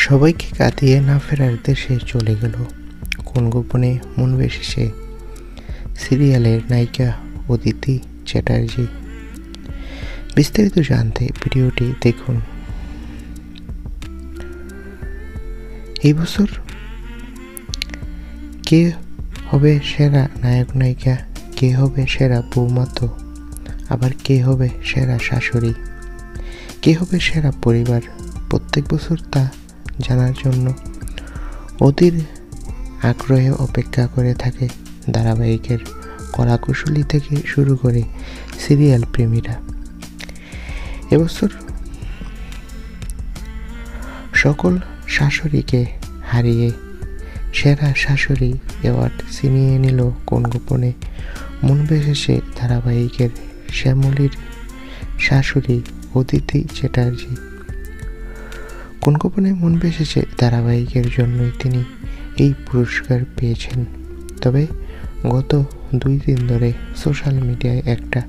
সবাইকে কাঁদিয়ে না ফেরার দেশে চলে গেল কোন গোপনে মন বেসেছে সিরিয়ালের নায়িকা অদিতি চ্যাটার্জি। বিস্তারিত জানতে ভিডিওটি দেখুন। এই বছর কে হবে সেরা নায়ক নায়িকা, কে হবে সেরা বৌমাতো, আবার কে হবে সেরা শাশুড়ি, কে হবে সেরা পরিবার, প্রত্যেক বছর তা জানার জন্য অধীর আগ্রহে অপেক্ষা করে থাকে ধারাবাহিকের কলাকুশলী থেকে শুরু করে সিরিয়াল প্রেমীরা। এবছর সকল শাশুড়িকে হারিয়ে সেরা শাশুড়ি অ্যাওয়ার্ড ছিনিয়ে নিল কোন গোপনে মন বেসেছে ধারাবাহিকের শ্যামলীর শাশুড়ি অদিতি চ্যাটার্জি। কোন গোপনে মন বেসেছে ধারাবাহিকের জন্যই তিনি এই পুরস্কার পেয়েছেন। তবে গত 2 দিন ধরে সোশ্যাল মিডিয়ায় একটা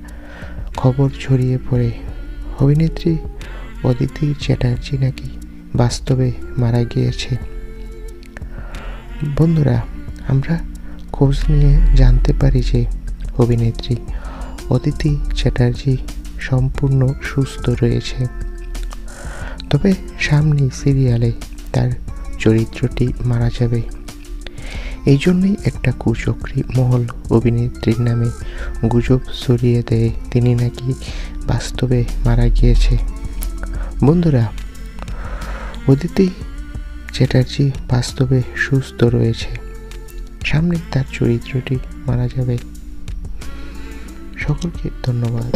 খবর ছড়িয়ে পড়ে অভিনেত্রী অদিতি চ্যাটার্জি নাকি বাস্তবে মারা গিয়েছে। বন্ধুরা, আমরা খোঁজ নিয়ে জানতে পারি যে অভিনেত্রী অদিতি চ্যাটার্জি সম্পূর্ণ সুস্থ রয়েছে। তবে সামনে সিরিয়ালে তার চরিত্রটি মারা যাবে, এই জন্যই একটা কুচক্রী মহল অভিনেত্রীর নামে গুজব ছড়িয়ে দেয় তিনি নাকি বাস্তবে মারা গিয়েছে। বন্ধুরা, অদিতি চ্যাটার্জি বাস্তবে সুস্থ রয়েছে, সামনে তার চরিত্রটি মারা যাবে। সকলকে ধন্যবাদ।